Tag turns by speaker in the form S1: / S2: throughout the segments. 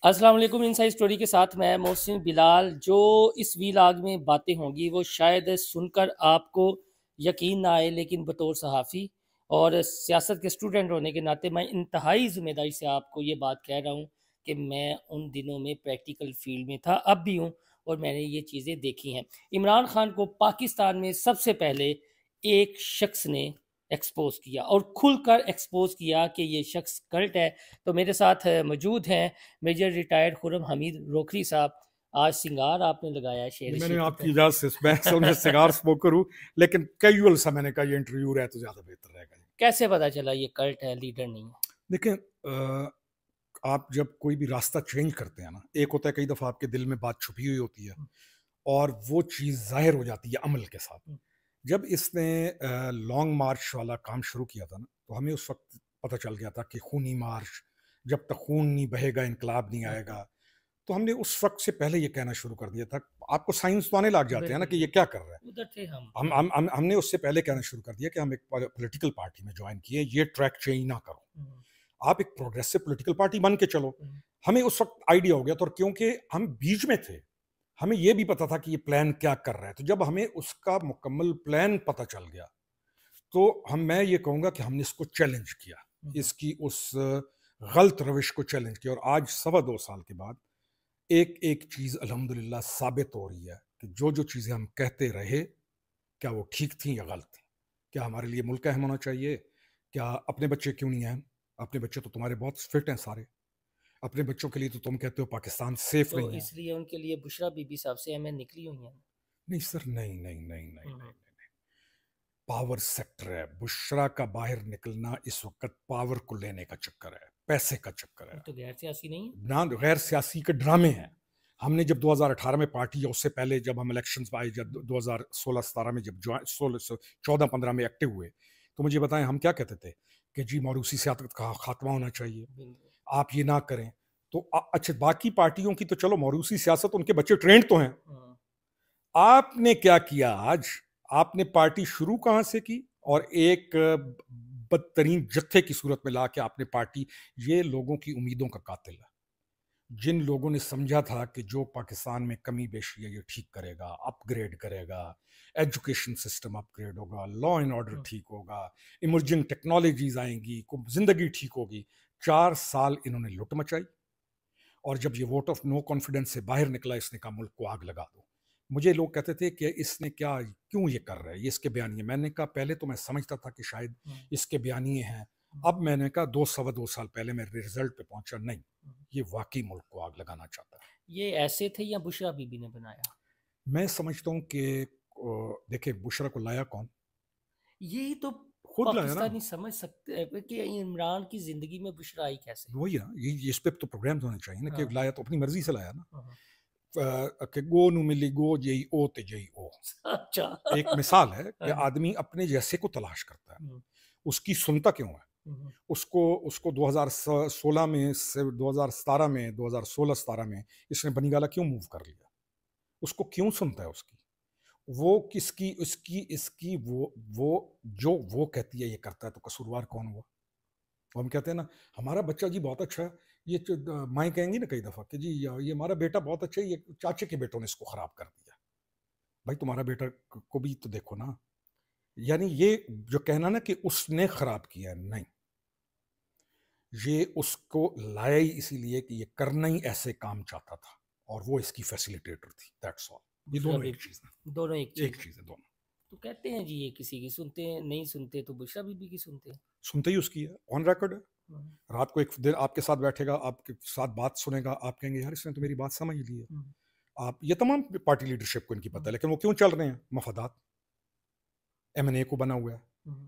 S1: السلام علیکم. Inside story کے ساتھ میں محسن بلال. جو اس ویلاگ میں باتیں ہوں گی وہ شاید سن کر آپ کو یقین نہ آئے، لیکن بطور صحافی اور سیاست کے اسٹوڈنٹ ہونے کے ناطے میں انتہائی ذمہ داری سے آپ کو یہ بات کہہ رہا ہوں کہ میں ان دنوں میں پریکٹیکل فیلڈ میں تھا، اب بھی ہوں، اور میں نے یہ چیزیں دیکھی ہیں. عمران خان کو پاکستان میں سب سے پہلے ایک شخص نے ایکسپوز کیا اور کھل کر ایکسپوز کیا کہ یہ شخص کلٹ ہے. تو میرے ساتھ موجود ہیں میجر ریٹائرڈ خرم حمید روکھری صاحب. آج سنگار آپ نے لگایا ہے شیر
S2: میں نے
S1: شیر
S2: آپ کی اجازت سے میں اصل میں سگار اسموکر ہوں، لیکن کیجول سا میں نے کہا یہ انٹرویو رہے تو زیادہ بہتر رہے گا.
S1: کیسے پتا چلا یہ کلٹ ہے، لیڈر نہیں ہے؟
S2: دیکھیں، آپ جب کوئی بھی راستہ چینج کرتے ہیں نا، ایک ہوتا ہے کئی دفعہ آپ کے دل میں بات چھپی ہوئی ہوتی ہے اور وہ چیز ظاہر ہو جاتی ہے عمل کے ساتھ. جب اس نے لانگ مارچ والا کام شروع کیا تھا نا، تو ہمیں اس وقت پتہ چل گیا تھا کہ خونی مارچ، جب تک خون نہیں بہے گا انقلاب نہیں آئے گا. تو ہم نے اس وقت سے پہلے یہ کہنا شروع کر دیا تھا. آپ کو سائنس تو آنے لگ جاتے ہیں نا کہ یہ کیا کر رہا ہے.
S1: ادھر تھے
S2: ہم نے اس سے پہلے کہنا شروع کر دیا کہ ہم ایک پولیٹیکل پارٹی میں جوائن کیے، یہ ٹریک چینج نہ کرو، آپ ایک پروگریسو پولیٹیکل پارٹی بن کے چلو. ہمیں اس وقت آئیڈیا ہو گیا تھا، اور کیونکہ ہم بیچ میں تھے ہمیں یہ بھی پتا تھا کہ یہ پلان کیا کر رہا ہے. تو جب ہمیں اس کا مکمل پلان پتہ چل گیا تو میں یہ کہوں گا کہ ہم نے اس کو چیلنج کیا، اس کی اس غلط روش کو چیلنج کیا. اور آج 2.25 سال کے بعد ایک چیز الحمدللہ ثابت ہو رہی ہے کہ جو چیزیں ہم کہتے رہے، کیا وہ ٹھیک تھیں یا غلط تھیں. کیا ہمارے لیے ملک اہم ہونا چاہیے؟ کیا اپنے بچے کیوں نہیں اہم؟ اپنے بچے تو تمہارے بہت فٹ ہیں سارے. اپنے بچوں کے لیے تو تم کہتے ہو پاکستان سیف نہیں ہے.
S1: اس لیے ان کے لیے بشرا بی بی صاحب سے ہمیں نکلی ہوئی ہیں.
S2: نہیں سر، نہیں. پاور سیکٹر ہے. بشرا کا باہر نکلنا اس وقت پاور کو لینے کا چکر ہے، پیسے کا چکر ہے.
S1: تو غیر سیاسی نہیں ہے،
S2: نہ غیر سیاسی کے ڈرامے ہیں. ہم نے جب 2018 میں پارٹی، یا اس سے پہلے جب ہم الیکشنز آئے، جب 2016-17 میں جب 14-15 میں ایکٹیو ہوئے، تو مجھے بتائیں ہم کیا کہتے تھے کہ جی موروثی سیاست کا خاتمہ ہونا چاہیے، آپ یہ نہ کریں. تو اچھا، باقی پارٹیوں کی تو چلو موروثی سیاست، ان کے بچے ٹرینڈ تو ہیں. آپ نے کیا کیا؟ آج آپ نے پارٹی شروع کہاں سے کی، اور ایک بدترین جتھے کی صورت میں لا کے آپ نے پارٹی، یہ لوگوں کی امیدوں کا قاتل ہے. جن لوگوں نے سمجھا تھا کہ جو پاکستان میں کمی بیشی ہے یہ ٹھیک کرے گا، اپ گریڈ کرے گا، ایجوکیشن سسٹم اپ گریڈ ہوگا، لا اینڈ آرڈر ٹھیک ہوگا، ایمرجنگ ٹیکنالوجیز آئیں گی، زندگی ٹھیک ہوگی. 4 سال انہوں نے لٹ مچائی، اور جب یہ ووٹ آف نو کانفیڈنس سے باہر نکلا، اس نے کہا ملک کو آگ لگا دو. مجھے لوگ کہتے تھے کہ اس نے کیوں یہ کر رہا ہے، یہ اس کے بیانیے. میں نے کہا پہلے تو میں سمجھتا تھا کہ شاید اس کے بیانیے ہیں. اب میں نے کہا 2.25 سال پہلے میں رزلٹ پہ پہنچا، نہیں، یہ واقعی ملک کو آگ لگانا چاہتا ہے.
S1: یہ ایسے تھے یا بشرا بی بی نے بنایا؟
S2: میں سمجھتا ہوں کہ دیکھیں بشرا کو لایا کون؟
S1: یہی تو
S2: خود لایا نا.
S1: پاکستانی سمجھ سکتے ہیں کہ عمران کی زندگی میں بشرا آئی کیسے.
S2: وہی نا، یہ اس پہ تو پروگرامز ہونے چاہیے نا، کہ لایا تو اپنی مرضی سے لایا نا. کہ گو نو ملی گو، جئی او تے جئی او.
S1: اچھا،
S2: ایک مثال ہے کہ آدمی اپنے جیسے کو تلاش کرتا ہے. اس کی سنتا کیوں ہے؟ اس کو 2016 میں سے 2017 میں 2016-17 میں اس نے بنی گالا کیوں موو کر لیا؟ اس کو کیوں سنتا ہے؟ اس کی وہ کس کی، اس کی وہ کہتی ہے یہ کرتا ہے، تو قصوروار کون ہوا؟ ہم کہتے ہیں نا ہمارا بچہ جی بہت اچھا ہے، یہ مائیں کہیں گی نا کئی دفعہ کہ جی یہ ہمارا بیٹا بہت اچھا ہے، یہ چاچے کے بیٹوں نے اس کو خراب کر دیا. بھائی تمہارا بیٹا کو بھی تو دیکھو نا. یعنی یہ جو کہنا نا کہ اس نے خراب کیا، نہیں، یہ اس کو لایا ہی اسی لیے کہ یہ کرنا ہی ایسے کام چاہتا تھا، اور وہ اس کی فیسیلیٹیٹر تھی. That's all. یہ دونوں ایک چیز ہیں،
S1: دونوں ایک
S2: چیز ہے دونوں.
S1: تو کہتے ہیں جی یہ کسی کی سنتے ہیں، نہیں سنتے تو بشرا بی بی کی سنتے ہیں.
S2: سنتے ہی اس کی ہے، آن ریکارڈ ہے. رات کو ایک دن آپ کے ساتھ بیٹھے گا، آپ کے ساتھ بات سنے گا، آپ کہیں گے یار اس نے تو میری بات سمجھ لی ہے. آپ یہ تمام پارٹی لیڈرشپ کو ان کی پتہ ہے، لیکن وہ کیوں چل رہے ہیں؟ مفادات. ایم این اے کو بنا ہوا ہے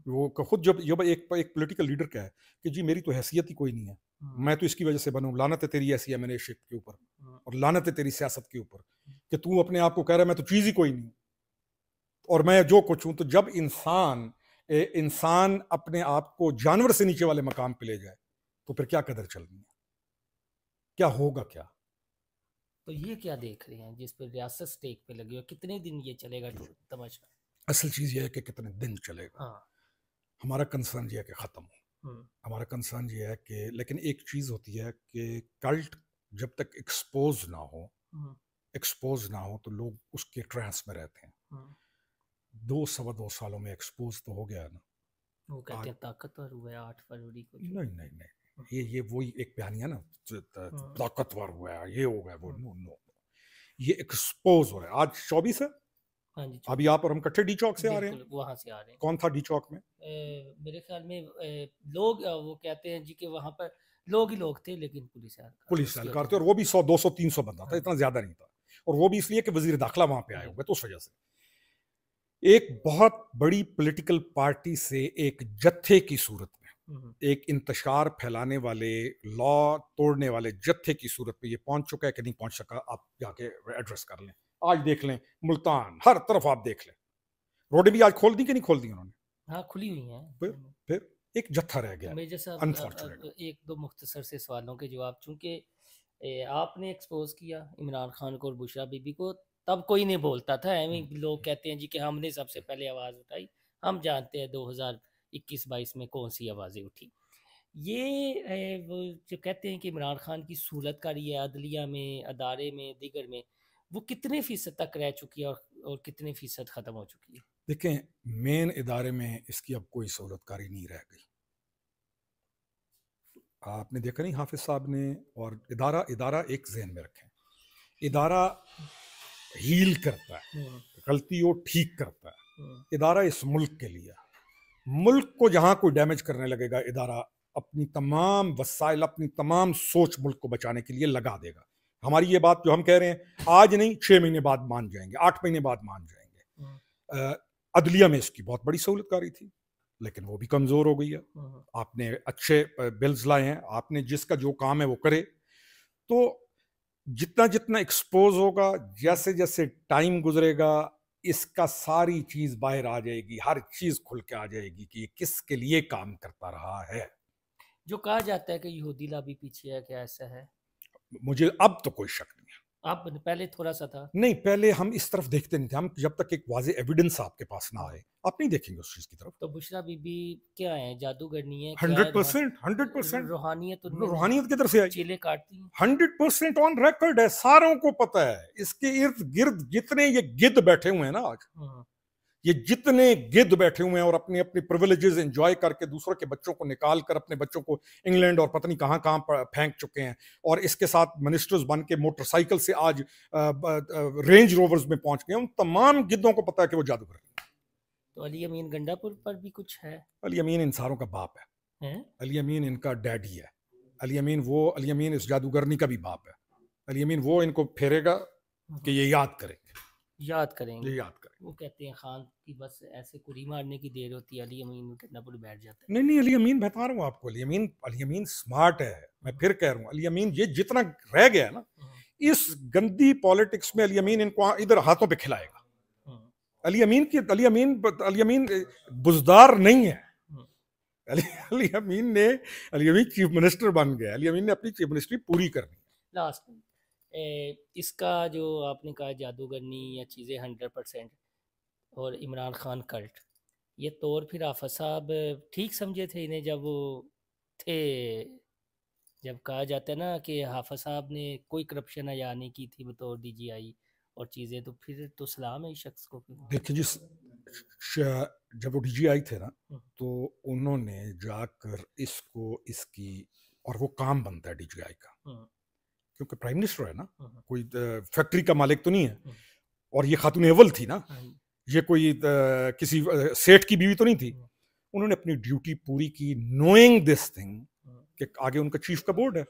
S2: وہ خود. جب ایک پولیٹیکل لیڈر کا ہے کہ جی میری تو حیثیت ہی کوئی نہیں ہے، میں تو اس کی وجہ سے بنوں. لعنت ہے تیری ایسی ایم این اے شپ کے اوپر، اور لعنت ہے تیری سیاست کے اوپر کہ تو اپنے آپ کو کہہ رہا ہے میں تو چیز ہی کوئی نہیں اور میں جو کچھ ہوں. تو جب انسان اپنے آپ کو جانور سے نیچے والے مقام پہ لے جائے تو پھر کیا قدر چلنی ہے؟ کیا ہوگا کیا؟
S1: تو یہ کیا دیکھ رہے ہیں جس پہ ریاست سٹیک پہ لگی ہو؟ کتنے دن یہ چلے گا تماشا؟
S2: اصل چیز یہ ہے کہ کتنے دن چلے گا. ہمارا کنسرن یہ ہے کہ ختم ہو. ہمارا کنسرن یہ ہے کہ، لیکن ایک چیز ہوتی ہے کہ کلٹ جب تک ایکسپوز نہ ہو تو لوگ اس کے ٹرانس میں رہتے ہیں. 2 سالوں میں ایکسپوز تو ہو گیا نا.
S1: وہ کہتے ہیں طاقتور ہوا ہے 8 فروری کو.
S2: نہیں, یہ وہی ایک بیانیہ نا, طاقتور ہوا ہے, یہ ہو گیا, وہ نو, یہ ایکسپوز ہو رہا ہے. آج 24 ہے. ابھی آپ اور ہم کٹھے ڈی چوک سے آ رہے ہیں.
S1: وہاں سے آ رہے ہیں.
S2: کون تھا ڈی چوک میں؟
S1: میرے خیال میں لوگ وہ کہتے ہیں جی کہ وہاں پر لوگ ہی لوگ تھے, لیکن
S2: پولیس اہلکار تھے, اور وہ بھی 100 200 300 بندہ تھا, اتنا زیادہ نہیں تھا. اور وہ بھی اس لیے کہ وزیر داخلہ وہاں پہ آئے ہوئے, تو اس وجہ سے ایک بہت بڑی پولیٹیکل پارٹی سے ایک جتھے کی صورت میں, ایک انتشار پھیلانے والے, لا توڑنے والے جتھے کی صورت میں یہ پہنچ چکا ہے کہ نہیں پہنچ سکا, آپ جا کے ایڈریس کر لیں. آج دیکھ لیں ملتان, ہر طرف آپ دیکھ لیں, روڈیں بھی آج کھول دی کہ نہیں کھول دی انہوں نے؟
S1: ہاں کھلی ہوئی ہیں.
S2: پھر ایک جتھا رہ گیا.
S1: میجر صاحب ایک دو مختصر سے سوالوں کے جواب, چونکہ آپ نے ایکسپوز کیا عمران خان کو اور بشرا بی بی کو, تب کوئی نہیں بولتا تھا. لوگ کہتے ہیں جی کہ ہم نے سب سے پہلے آواز اٹھائی, ہم جانتے ہیں 2021-22 میں کون سی آوازیں اٹھی. یہ وہ جو کہتے ہیں کہ عمران خان کی سہولت کاری ہے عدلیہ میں, ادارے میں, دیگر میں, وہ کتنے فیصد تک رہ چکی ہے اور کتنے فیصد ختم ہو چکی ہے؟
S2: دیکھیں, مین ادارے میں اس کی اب کوئی سہولت کاری نہیں رہ گئی. آپ نے دیکھا نہیں حافظ صاحب نے, اور ادارہ ایک ذہن میں رکھیں, ادارہ ہیل کرتا ہے, غلطی ہو ٹھیک کرتا ہے. ادارہ اس ملک کے لیے, ملک کو جہاں کوئی ڈیمیج کرنے لگے گا, ادارہ اپنی تمام وسائل, اپنی تمام سوچ ملک کو بچانے کے لیے لگا دے گا. ہماری یہ بات جو ہم کہہ رہے ہیں آج نہیں, 6 مہینے بعد مان جائیں گے, 8 مہینے بعد مان جائیں گے. عدلیہ میں اس کی بہت بڑی سہولت کاری تھی, لیکن وہ بھی کمزور ہو گئی ہے. آپ نے اچھے بلز لائے ہیں, آپ نے جس کا جو کام ہے وہ کرے. تو جتنا ایکسپوز ہوگا, جیسے جیسے ٹائم گزرے گا, اس کا ساری چیز باہر آ جائے گی, ہر چیز کھل کے آ جائے گی کہ یہ کس کے لیے کام کرتا رہا ہے.
S1: جو کہا جاتا ہے کہ یہودی لابی پیچھے ہے, کیا ایسا ہے؟
S2: مجھے اب تو کوئی شک نہیں ہے.
S1: آپ پہلے تھوڑا سا تھا. نہیں,
S2: پہلے ہم اس طرف دیکھتے نہیں تھے. ہم جب تک ایک واضح ایویڈنس آپ کے پاس نہ آئے, آپ نہیں دیکھیں گے اس چیز کی طرف.
S1: تو بشرا بی بی کیا ہے, جادوگرنی ہے؟
S2: 100% روحانیت کی طرف سے آئی,
S1: چیلے کاٹتی ہیں.
S2: 100% آن ریکارڈ ہے, ساروں کو پتہ ہے. اس کے ارد گرد جتنے یہ گدھ بیٹھے ہوئے ہیں نا آج, یہ جتنے گدھ بیٹھے ہوئے ہیں اور اپنی اپنی پریویلیجز انجوائے کر کے دوسروں کے بچوں کو نکال کر اپنے بچوں کو انگلینڈ اور پتہ نہیں کہاں کہاں پھینک چکے ہیں, اور اس کے ساتھ منسٹرز بن کے موٹر سائیکل سے آج رینج روورز میں پہنچ گئے. ان تمام گدھوں کو پتہ ہے کہ وہ جادوگر ہیں.
S1: تو علی امین گنڈا پور پر بھی کچھ ہے.
S2: علی امین ان ساروں کا باپ ہے. علی امین ان کا ڈیڈی ہے. علی امین اس جادوگرنی کا بھی باپ ہے. علی امین وہ ان کو پھیرے گا کہ یہ یاد کریں گے.
S1: وہ کہتے ہیں خان کی بس ایسے کری مارنے کی دیر ہوتی ہے, علی امین کتنا پر بیٹھ جاتا ہے.
S2: نہیں, علی امین بتا رہا ہوں آپ کو, علی امین سمارٹ ہے. میں پھر کہہ رہا ہوں, علی امین یہ جتنا رہ گیا نا اس گندی پالیٹکس میں, علی امین ان کو ادھر ہاتھوں پہ کھلائے گا. علی امین بزدار نہیں ہے. علی امین چیف منسٹر بن گیا. علی امین نے اپنی چیف منسٹری پوری کرنی.
S1: لاسٹ اس کا جو آپ نے کہا جادوگرنی یا چیزیں 100% اور عمران خان کلٹ, یہ طور پھر حافظ صاحب ٹھیک سمجھے تھے انہیں جب وہ تھے, جب کہا جاتا ہے نا کہ حافظ صاحب نے کوئی کرپشن یا نہیں کی تھی بطور ڈی جی آئی اور چیزیں, تو پھر تو سلام ہے اس شخص کو.
S2: دیکھیں جس جب وہ ڈی جی آئی تھے نا, تو انہوں نے جا کر اس کی, اور وہ کام بنتا ہے ڈی جی آئی کا, کیونکہ پرائم منسٹر ہے نا, کوئی فیکٹری کا مالک تو نہیں ہے, اور یہ خاتون اول تھی نا, یہ کوئی کسی سیٹ کی بیوی تو نہیں تھی. انہوں نے اپنی ڈیوٹی پوری کی, نوئنگ دس تھنگ کہ آگے ان کا چیف کا بورڈ ہے.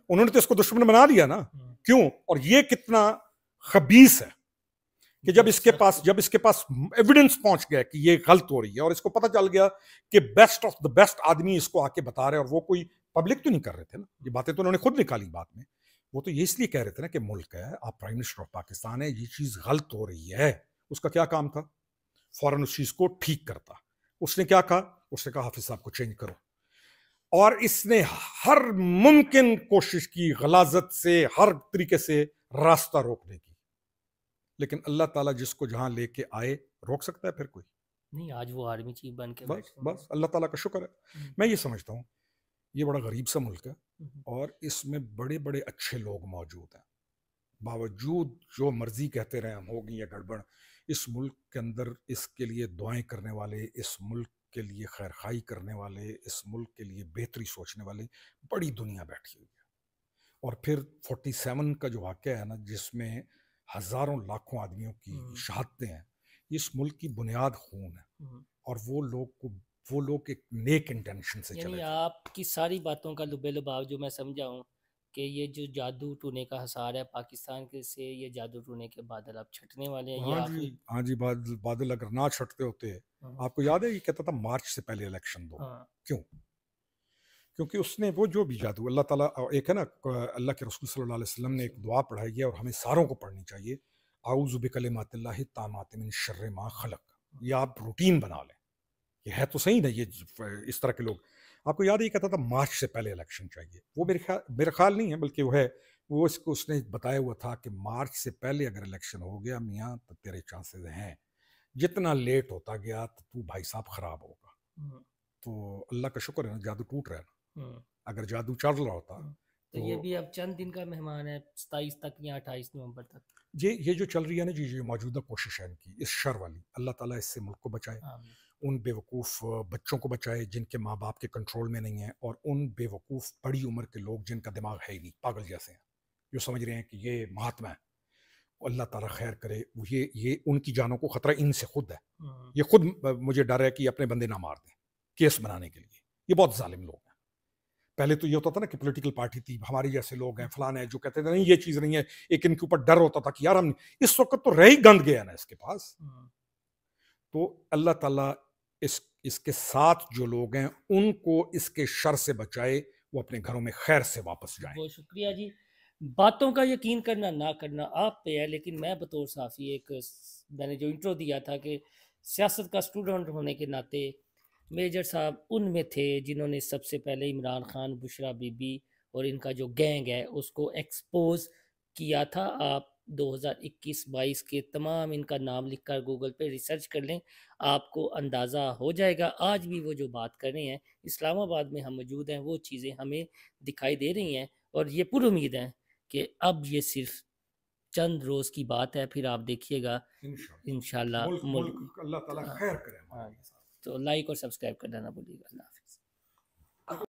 S2: انہوں نے تو اس کو دشمن بنا دیا نا. کیوں؟ اور یہ کتنا خبیث ہے کہ جب اس کے پاس ایویڈنس پہنچ گیا کہ یہ غلط ہو رہی ہے, اور اس کو پتہ چل گیا کہ بیسٹ آف دا بیسٹ آدمی اس کو آ کے بتا رہے, اور وہ کوئی پبلک تو نہیں کر رہے تھے نا, یہ باتیں تو انہوں نے خود نکالی بعد میں. وہ تو یہ اس لیے کہہ رہے تھے نا کہ ملک ہے, آپ پرائم منسٹر آف پاکستان ہے, یہ چیز غلط ہو رہی ہے. اس کا کیا کام تھا؟ فوراً اس چیز کو ٹھیک کرتا. اس نے کیا کہا؟ اس نے کہا حافظ صاحب کو چینج کرو, اور اس نے ہر ممکن کوشش کی غلاظت سے, ہر طریقے سے راستہ روکنے کی, لیکن اللہ تعالیٰ جس کو جہاں لے کے آئے روک سکتا ہے پھر کوئی
S1: نہیں. آج وہ آرمی چیف بن کے
S2: بس اللہ تعالیٰ کا شکر ہے. میں یہ سمجھتا ہوں یہ بڑا غریب سا ملک ہے اور اس میں بڑے بڑے اچھے لوگ موجود ہیں، باوجود جو مرضی کہتے رہے ہم ہوگی یا گڑبڑ، اس ملک کے اندر اس کے لیے دعائیں کرنے والے، اس ملک کے لیے خیر خواہی کرنے والے، اس ملک کے لیے بہتری سوچنے والے بڑی دنیا بیٹھی ہوئی ہے۔ اور پھر 47 کا جو واقعہ ہے نا، جس میں ہزاروں لاکھوں آدمیوں کی شہادتیں ہیں، اس ملک کی بنیاد خون ہے، اور وہ لوگ ایک نیک انٹینشن سے چلے
S1: یعنی
S2: تھے۔
S1: آپ کی ساری باتوں کا لب لباب جو میں سمجھا ہوں کہ یہ جو جادو ٹونے کا حصار ہے پاکستان کے سے، یہ جادو ٹونے کے بادل اب چھٹنے والے ہیں، یہ
S2: ہاں
S1: آخری
S2: جی، ہاں جی، بادل اگر نہ چھٹتے ہوتے، آپ کو یاد ہے یہ کہتا تھا مارچ سے پہلے الیکشن دو، کیوں؟ کیونکہ اس نے وہ جو بھی جادو اللہ تعالیٰ، ایک ہے نا اللہ کے رسول صلی اللہ علیہ وسلم نے ایک دعا پڑھائی ہے اور ہمیں ساروں کو پڑھنی چاہیے، اعوذ بکلمات اللہ التامات من شر ما خلق، یہ آپ روٹین بنا لیں، یہ ہے تو صحیح نا، یہ اس طرح کے لوگ، آپ کو یاد ہے یہ کہتا تھا مارچ سے پہلے الیکشن چاہیے، وہ میرے خیال نہیں ہے بلکہ وہ ہے، وہ اس نے بتایا ہوا تھا کہ مارچ سے پہلے اگر الیکشن ہو گیا میاں تو تیرے چانسز ہیں، جتنا لیٹ ہوتا گیا تو بھائی صاحب خراب ہوگا۔ تو اللہ کا شکر ہے نا، جادو ٹوٹ رہا ہے نا، اگر جادو چل رہا ہوتا
S1: تو یہ بھی اب چند دن کا مہمان ہے، 27 تک یا 28 نومبر تک
S2: یہ جو چل رہی ہے نا جی، یہ موجودہ کوشش ہے ان کی اس شر والی، اللہ تعالیٰ اس سے ملک کو بچائے، ان بے وقوف بچوں کو بچائے جن کے ماں باپ کے کنٹرول میں نہیں ہیں، اور ان بے وقوف بڑی عمر کے لوگ جن کا دماغ ہے ہی نہیں، پاگل جیسے ہیں، جو سمجھ رہے ہیں کہ یہ مہاتما ہے، اللہ تعالیٰ خیر کرے، یہ ان کی جانوں کو خطرہ ان سے خود ہے، یہ خود مجھے ڈر ہے کہ اپنے بندے نہ مار دیں کیس بنانے کے لیے، یہ بہت ظالم لوگ ہیں۔ پہلے تو یہ ہوتا تھا نا کہ پولیٹیکل پارٹی تھی، ہمارے جیسے لوگ ہیں فلاں ہیں جو کہتے تھے نہیں یہ چیز نہیں ہے، ایک ان کے اوپر ڈر ہوتا تھا کہ یار ہم، اس وقت تو رہ ہی گند گیا نا اس کے پاس، تو اللہ تعالیٰ اس کے ساتھ جو لوگ ہیں ان کو اس کے شر سے بچائے، وہ اپنے گھروں میں خیر سے واپس جائیں۔
S1: بہت شکریہ جی، باتوں کا یقین کرنا نہ کرنا آپ پہ ہے، لیکن میں بطور صحافی ایک، میں نے جو انٹرو دیا تھا کہ سیاست کا اسٹوڈنٹ ہونے کے ناطے میجر صاحب ان میں تھے جنہوں نے سب سے پہلے عمران خان، بشرا بی بی اور ان کا جو گینگ ہے اس کو ایکسپوز کیا تھا۔ آپ 2021-22 کے تمام ان کا نام لکھ کر گوگل پہ ریسرچ کر لیں، آپ کو اندازہ ہو جائے گا۔ آج بھی وہ جو بات کر رہے ہیں، اسلام آباد میں ہم موجود ہیں، وہ چیزیں ہمیں دکھائی دے رہی ہیں، اور یہ پر امید ہے کہ اب یہ صرف چند روز کی بات ہے، پھر آپ دیکھیے گا انشاءاللہ
S2: ملک اللہ تعالیٰ خیر کرے ہمارے۔
S1: تو لائک اور سبسکرائب کرنا نہ بھولیے گا۔ اللہ حافظ۔